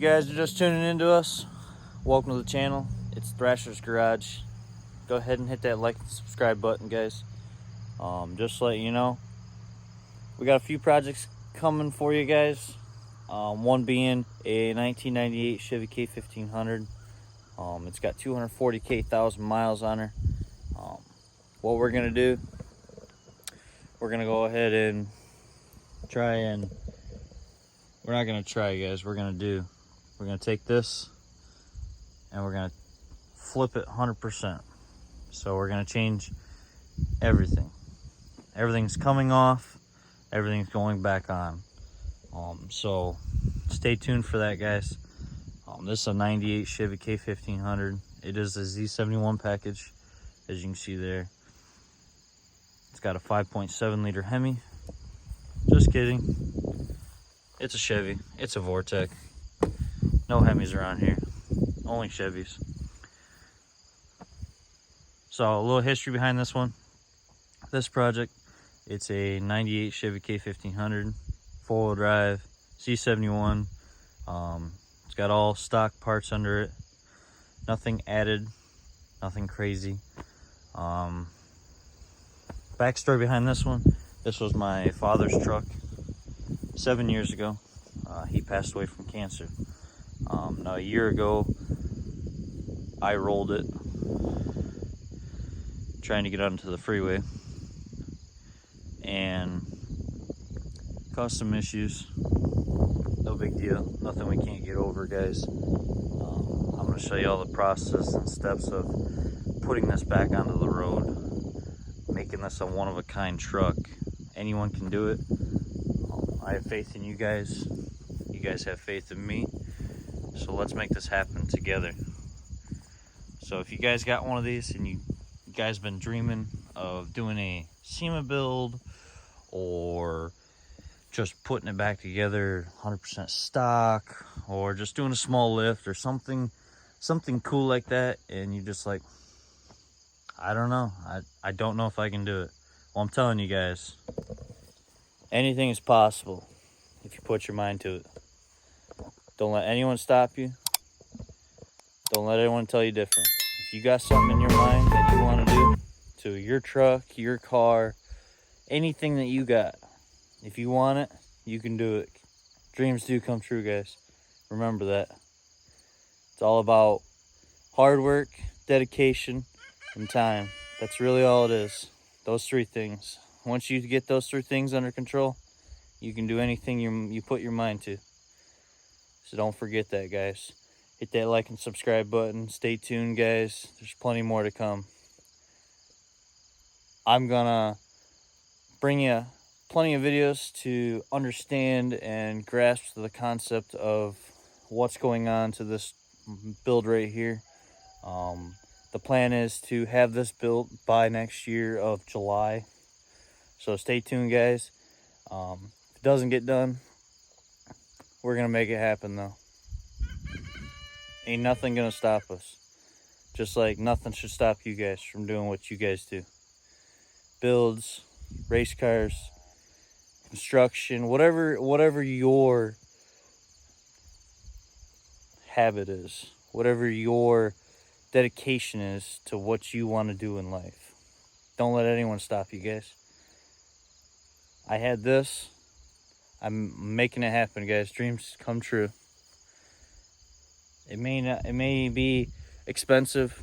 guys are just tuning into us, welcome to the channel. It's Thrasher's Garage. Go ahead and hit that like and subscribe button, guys. Just to let you know, we got a few projects coming for you guys. One being a 1998 Chevy k1500. It's got 240,000 miles on her. What we're gonna do, we're gonna go ahead and we're not gonna try, guys. We're gonna take this and we're gonna flip it 100%. So we're gonna change everything. Everything's coming off, everything's going back on. So stay tuned for that, guys. This is a 98 Chevy k1500. It is a Z71 package, as you can see there. It's got a 5.7 liter Hemi. Just kidding. It's a Chevy. It's a Vortec. No Hemis around here. Only Chevys. So a little history behind this one. This project, it's a 98 Chevy k1500, four-wheel drive, Z71. It's got all stock parts under it. Nothing added, nothing crazy. Backstory behind this one. This was my father's truck 7 years ago. He passed away from cancer. Now a year ago, I rolled it trying to get onto the freeway and caused some issues. No big deal, nothing we can't get over, guys. I'm going to show you all the process and steps of putting this back onto the road, making this a one-of-a-kind truck. Anyone can do it. I have faith in you guys. You guys have faith in me. So let's make this happen together. So if you guys got one of these and you guys been dreaming of doing a SEMA build or just putting it back together 100% stock, or just doing a small lift or something cool like that, and you're just like, I don't know, I don't know if I can do it. Well, I'm telling you guys, anything is possible if you put your mind to it. Don't let anyone stop you. Don't let anyone tell you different. If you got something in your mind that you want to do to your truck, your car, anything that you got, if you want it, you can do it. Dreams do come true, guys. Remember that. It's all about hard work, dedication, and time. That's really all it is. Those three things. Once you get those three things under control, you can do anything you put your mind to. So don't forget that, guys. Hit that like and subscribe button. Stay tuned, guys. There's plenty more to come. I'm gonna bring you plenty of videos to understand and grasp the concept of what's going on to this build right here. The plan is to have this built by next year of July. So stay tuned, guys. If it doesn't get done, we're gonna make it happen though. Ain't nothing gonna stop us. Just like nothing should stop you guys from doing what you guys do. Builds, race cars, construction, whatever your habit is, whatever your dedication is to what you want to do in life. Don't let anyone stop you, guys. I had this. I'm making it happen, guys. Dreams come true. It may be expensive.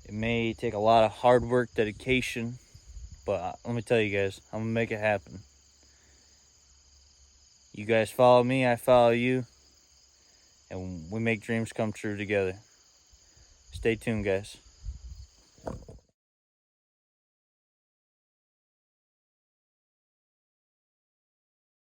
It may take a lot of hard work, dedication, but let me tell you guys, I'm gonna make it happen. You guys follow me, I follow you, and we make dreams come true together. Stay tuned, guys.